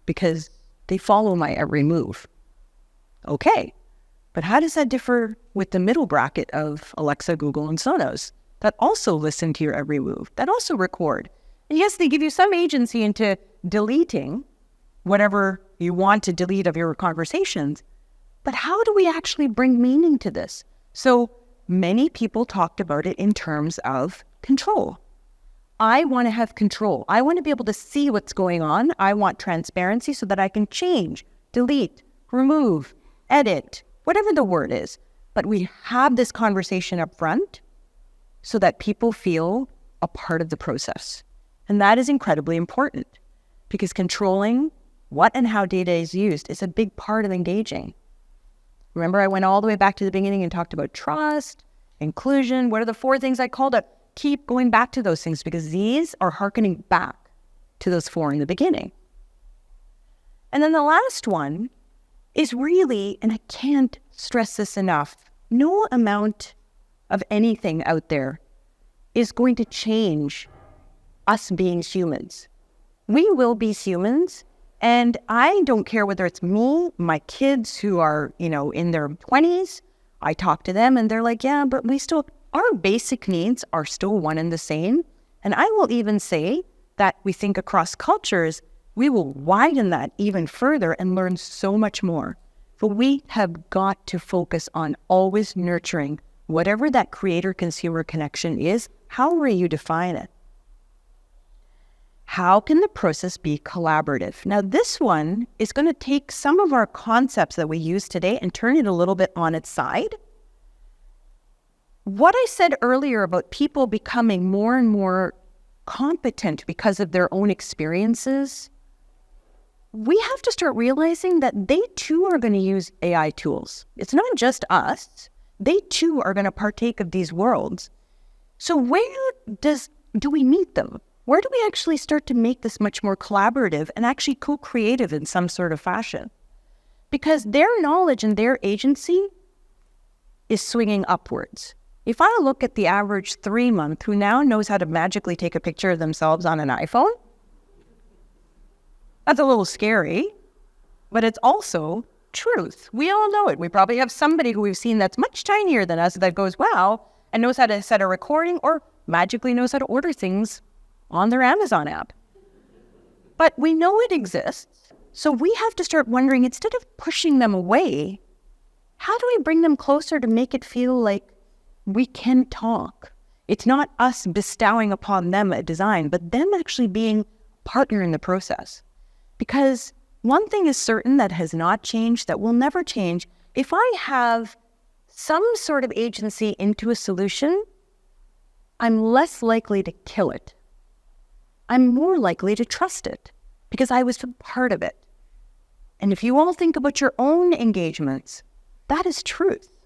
because they follow my every move. Okay. But how does that differ with the middle bracket of Alexa, Google, and Sonos that also listen to your every move, that also record? And yes, they give you some agency into deleting whatever you want to delete of your conversations. But how do we actually bring meaning to this? So many people talked about it in terms of control. I want to have control. I want to be able to see what's going on. I want transparency so that I can change, delete, remove, edit, whatever the word is. But we have this conversation up front so that people feel a part of the process. And that is incredibly important because controlling what and how data is used is a big part of engaging. Remember, I went all the way back to the beginning and talked about trust, inclusion. What are the 4 things I called it? Keep going back to those things because these are hearkening back to those 4 in the beginning. And then the last one is really, and I can't stress this enough, no amount of anything out there is going to change us being humans. We will be humans. And I don't care whether it's me, my kids who are, in their 20s, I talk to them and they're like, yeah, but our basic needs are still one and the same. And I will even say that we think across cultures, we will widen that even further and learn so much more. But we have got to focus on always nurturing whatever that creator-consumer connection is. How will you define it? How can the process be collaborative? Now, this one is going to take some of our concepts that we use today and turn it a little bit on its side. What I said earlier about people becoming more and more competent because of their own experiences, we have to start realizing that they too are going to use AI tools. It's not just us. They too are going to partake of these worlds. So where do we meet them? Where do we actually start to make this much more collaborative and actually co-creative in some sort of fashion? Because their knowledge and their agency is swinging upwards. If I look at the average 3-month who now knows how to magically take a picture of themselves on an iPhone, that's a little scary, but it's also truth. We all know it. We probably have somebody who we've seen that's much tinier than us that goes, wow, and knows how to set a recording or magically knows how to order things on their Amazon app. But we know it exists, so we have to start wondering, instead of pushing them away, how do we bring them closer to make it feel like we can talk? It's not us bestowing upon them a design, but them actually being partner in the process. Because one thing is certain that has not changed, that will never change. If I have some sort of agency into a solution, I'm less likely to kill it. I'm more likely to trust it because I was a part of it. And if you all think about your own engagements, that is truth.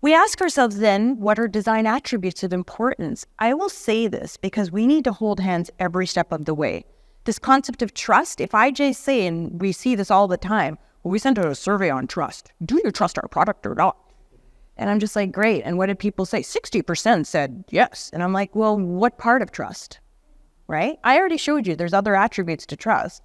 We ask ourselves then, what are design attributes of importance? I will say this because we need to hold hands every step of the way. This concept of trust, if I just say, and we see this all the time, well, we sent out a survey on trust. Do you trust our product or not? And I'm just like, great. And what did people say? 60% said yes. And I'm like, well, what part of trust, right? I already showed you there's other attributes to trust.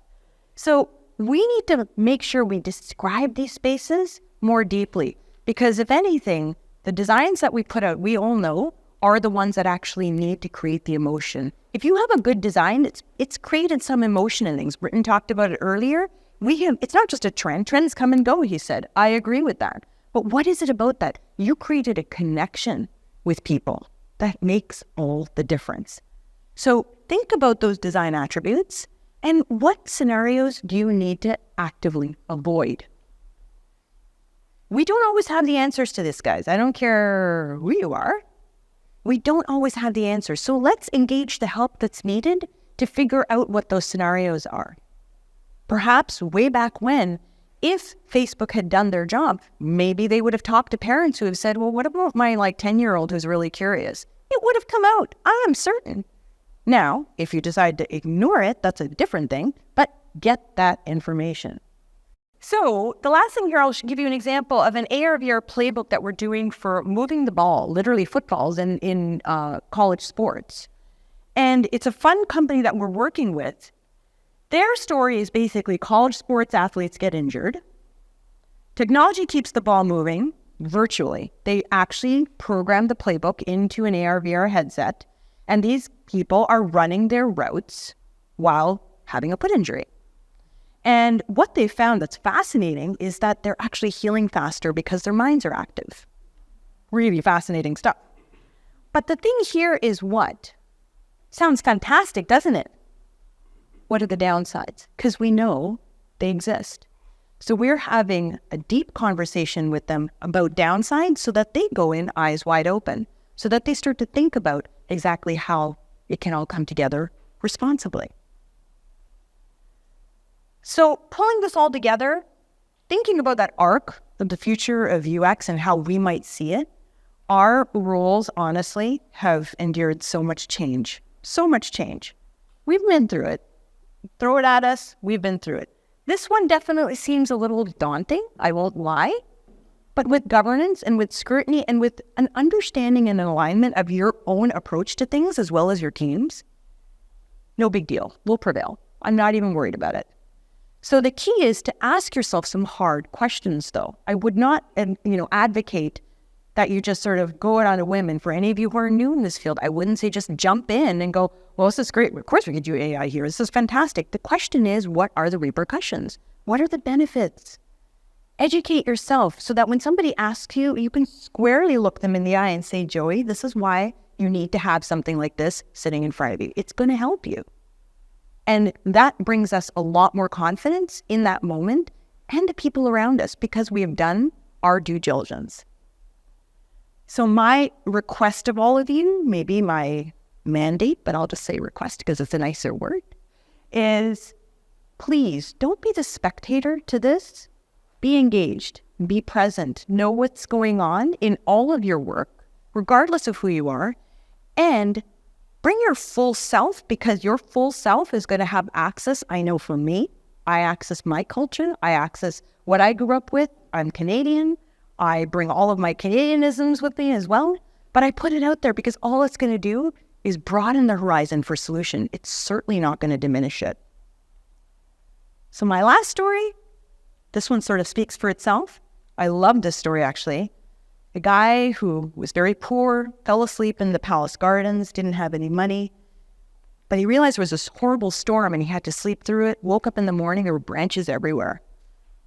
So we need to make sure we describe these spaces more deeply, because if anything, the designs that we put out, we all know, are the ones that actually need to create the emotion. If you have a good design, it's created some emotion in things. Britton talked about it earlier. It's not just a trend. Trends come and go, he said. I agree with that. But what is it about that? You created a connection with people that makes all the difference. So think about those design attributes and what scenarios do you need to actively avoid? We don't always have the answers to this, guys. I don't care who you are. We don't always have the answers. So let's engage the help that's needed to figure out what those scenarios are. Perhaps way back when, if Facebook had done their job, maybe they would have talked to parents who have said, well, what about my 10-year-old who's really curious? It would have come out, I am certain. Now, if you decide to ignore it, that's a different thing, but get that information. So the last thing here, I'll give you an example of an AR/VR playbook that we're doing for moving the ball, literally footballs in college sports. And it's a fun company that we're working with. Their story is basically college sports athletes get injured. Technology keeps the ball moving virtually. They actually program the playbook into an AR/VR headset, and these people are running their routes while having a foot injury. And what they found that's fascinating is that they're actually healing faster because their minds are active. Really fascinating stuff. But the thing here is what? Sounds fantastic, doesn't it? What are the downsides? Because we know they exist. So we're having a deep conversation with them about downsides so that they go in eyes wide open, so that they start to think about exactly how it can all come together responsibly. So pulling this all together, thinking about that arc of the future of UX and how we might see it, our roles, honestly, have endured so much change. So much change. We've been through it. Throw it at us, we've been through it. This one definitely seems a little daunting, I won't lie. But with governance and with scrutiny and with an understanding and an alignment of your own approach to things as well as your teams, no big deal. We'll prevail. I'm not even worried about it. So the key is to ask yourself some hard questions, though. I would not, advocate that you just sort of go out on a whim. And for any of you who are new in this field, I wouldn't say just jump in and go, well, this is great. Of course we could do AI here. This is fantastic. The question is, what are the repercussions? What are the benefits? Educate yourself so that when somebody asks you, you can squarely look them in the eye and say, Joey, this is why you need to have something like this sitting in front of you. It's going to help you. And that brings us a lot more confidence in that moment and the people around us because we have done our due diligence. So my request of all of you, maybe my mandate, but I'll just say request because it's a nicer word, is please don't be the spectator to this. Be engaged, be present, know what's going on in all of your work, regardless of who you are, and bring your full self, because your full self is going to have access. I know for me, I access my culture. I access what I grew up with. I'm Canadian. I bring all of my Canadianisms with me as well, but I put it out there because all it's going to do is broaden the horizon for solution. It's certainly not going to diminish it. So my last story, this one sort of speaks for itself. I love this story, actually. A guy who was very poor, fell asleep in the palace gardens, didn't have any money, but he realized there was this horrible storm and he had to sleep through it. Woke up in the morning, there were branches everywhere.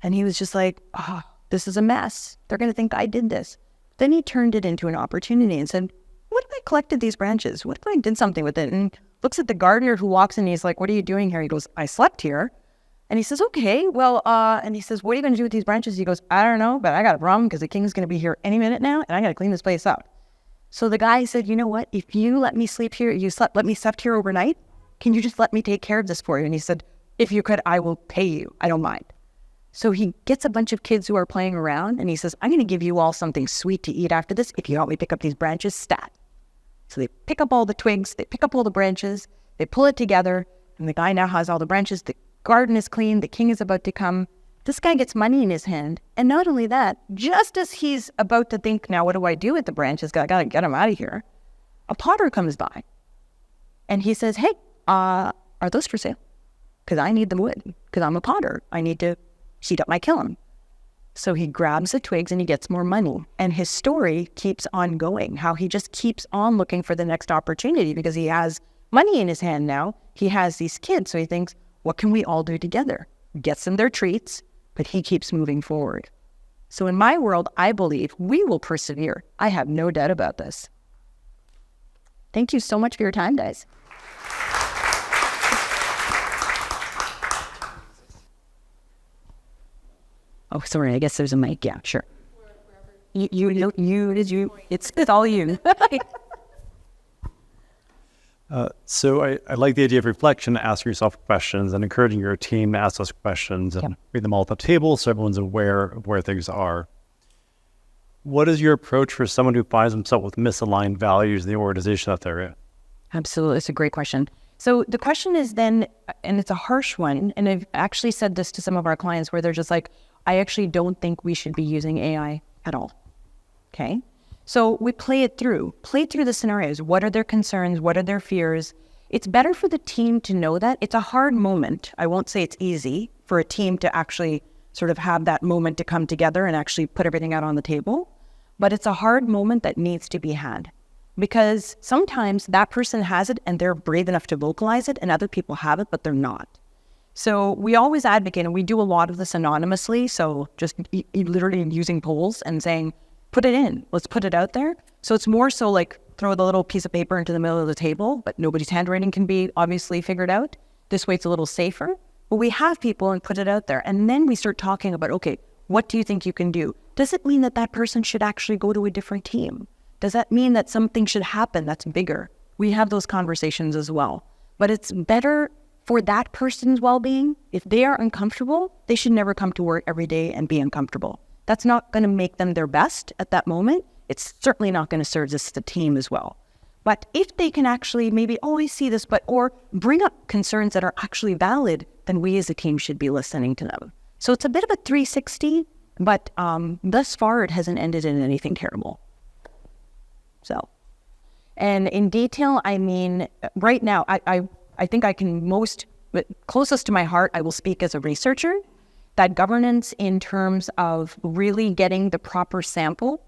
And he was just like, oh, this is a mess. They're going to think I did this. Then he turned it into an opportunity and said, what if I collected these branches? What if I did something with it? And looks at the gardener who walks in and he's like, what are you doing here? He goes, I slept here. And he says, okay, well, and he says, what are you going to do with these branches? He goes, I don't know, but I got a problem because the king's going to be here any minute now and I got to clean this place up. So the guy said, you know what? If you let me sleep here, let me sleep here overnight, can you just let me take care of this for you? And he said, if you could, I will pay you. I don't mind. So he gets a bunch of kids who are playing around and he says, I'm going to give you all something sweet to eat after this if you help me pick up these branches stat. So they pick up all the twigs, they pick up all the branches, they pull it together, and the guy now has all the branches. The garden is clean, the king is about to come. This guy gets money in his hand. And not only that, just as he's about to think, now what do I do with the branches? I got to get them out of here. A potter comes by and he says, hey, are those for sale? Because I need the wood, because I'm a potter. I need to heat up my kiln. So he grabs the twigs and he gets more money. And his story keeps on going, how he just keeps on looking for the next opportunity because he has money in his hand now. He has these kids. So he thinks, what can we all do together? Gets them their treats, but he keeps moving forward. So in my world, I believe we will persevere. I have no doubt about this. Thank you so much for your time, guys. Oh, sorry. I guess there's a mic. Yeah, sure. It's all you. So I like the idea of reflection, asking yourself questions and encouraging your team to ask those questions and read them all at the table so everyone's aware of where things are. What is your approach for someone who finds himself with misaligned values in the organization that they're in? Absolutely. It's a great question. So the question is then, and it's a harsh one, and I've actually said this to some of our clients where they're just like, I actually don't think we should be using AI at all. Okay? So we play through the scenarios. What are their concerns? What are their fears? It's better for the team to know that. It's a hard moment. I won't say it's easy for a team to actually sort of have that moment to come together and actually put everything out on the table. But it's a hard moment that needs to be had because sometimes that person has it and they're brave enough to vocalize it and other people have it, but they're not. So we always advocate, and we do a lot of this anonymously. So just literally using polls and saying, put it in, let's put it out there. So it's more so like throw the little piece of paper into the middle of the table, but nobody's handwriting can be obviously figured out. This way it's a little safer. But we have people and put it out there. And then we start talking about, okay, what do you think you can do? Does it mean that that person should actually go to a different team? Does that mean that something should happen that's bigger? We have those conversations as well. But it's better for that person's well-being. If they are uncomfortable, they should never come to work every day and be uncomfortable. That's not going to make them their best at that moment. It's certainly not going to serve as the team as well. But if they can actually maybe, oh, I see this, or bring up concerns that are actually valid, then we as a team should be listening to them. So it's a bit of a 360, but thus far it hasn't ended in anything terrible. So, and in detail, I mean, right now, I think I can closest to my heart, I will speak as a researcher, that governance in terms of really getting the proper sample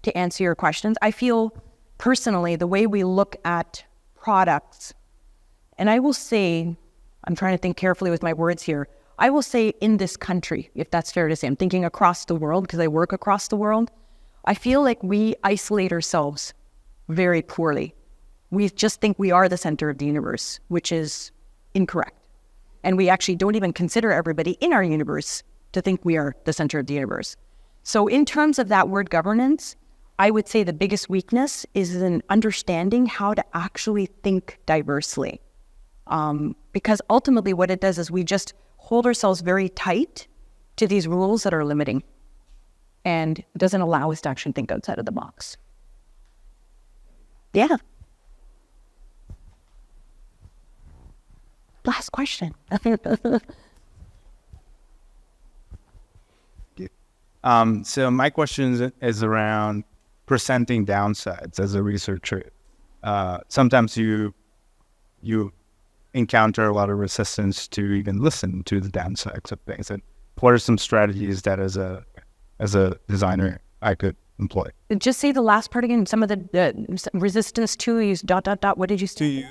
to answer your questions. I feel personally the way we look at products, and I will say, I'm trying to think carefully with my words here, I will say in this country, if that's fair to say, I'm thinking across the world because I work across the world, I feel like we isolate ourselves very poorly. We just think we are the center of the universe, which is incorrect. And we actually don't even consider everybody in our universe to think we are the center of the universe. So in terms of that word governance, I would say the biggest weakness is in understanding how to actually think diversely. Because ultimately what it does is we just hold ourselves very tight to these rules that are limiting and doesn't allow us to actually think outside of the box. Yeah. Last question. So my question is around presenting downsides as a researcher. Sometimes you encounter a lot of resistance to even listen to the downsides of things. And what are some strategies that as a designer I could employ? Just say the last part again. Some of the resistance to use ... What did you say? To use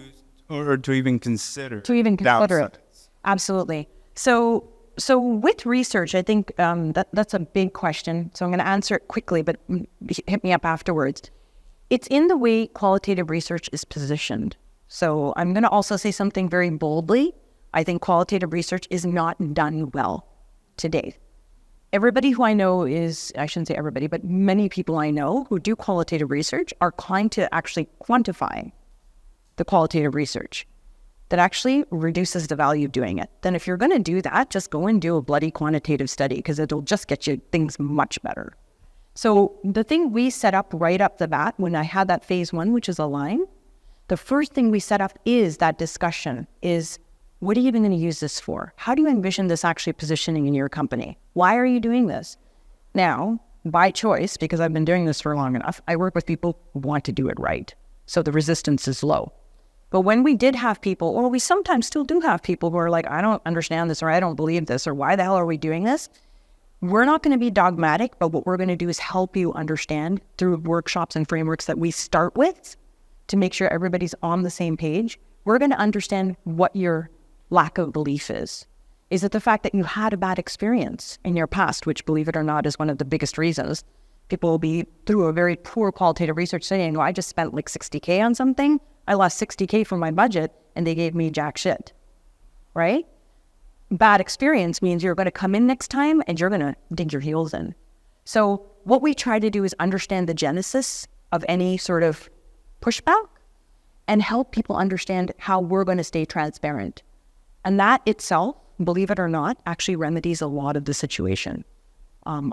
or to even consider. To even consider it. downsides. Absolutely. So with research, I think that's a big question. So I'm going to answer it quickly, but hit me up afterwards. It's in the way qualitative research is positioned. So I'm going to also say something very boldly. I think qualitative research is not done well today. Everybody who I know I shouldn't say everybody, but many people I know who do qualitative research are inclined to actually quantify the qualitative research. That actually reduces the value of doing it. Then if you're going to do that, just go and do a bloody quantitative study because it'll just get you things much better. So the thing we set up right up the bat when I had that phase 1, which is a line, the first thing we set up is that discussion is, what are you even going to use this for? How do you envision this actually positioning in your company? Why are you doing this? Now, by choice, because I've been doing this for long enough, I work with people who want to do it right. So the resistance is low. But when we did have people, or we sometimes still do have people who are like, I don't understand this, or I don't believe this, or why the hell are we doing this? We're not going to be dogmatic, but what we're going to do is help you understand through workshops and frameworks that we start with to make sure everybody's on the same page. We're going to understand what your lack of belief is. Is it the fact that you had a bad experience in your past, which, believe it or not, is one of the biggest reasons people will be through a very poor qualitative research saying, I just spent like $60K on something. I lost $60K from my budget and they gave me jack shit, right? Bad experience means you're going to come in next time and you're going to dig your heels in. So what we try to do is understand the genesis of any sort of pushback and help people understand how we're going to stay transparent. And that itself, believe it or not, actually remedies a lot of the situation.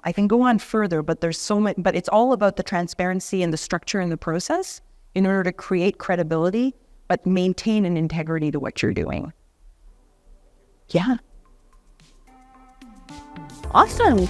I can go on further, but there's so much, but it's all about the transparency and the structure and the process in order to create credibility, but maintain an integrity to what you're doing. Yeah. Awesome.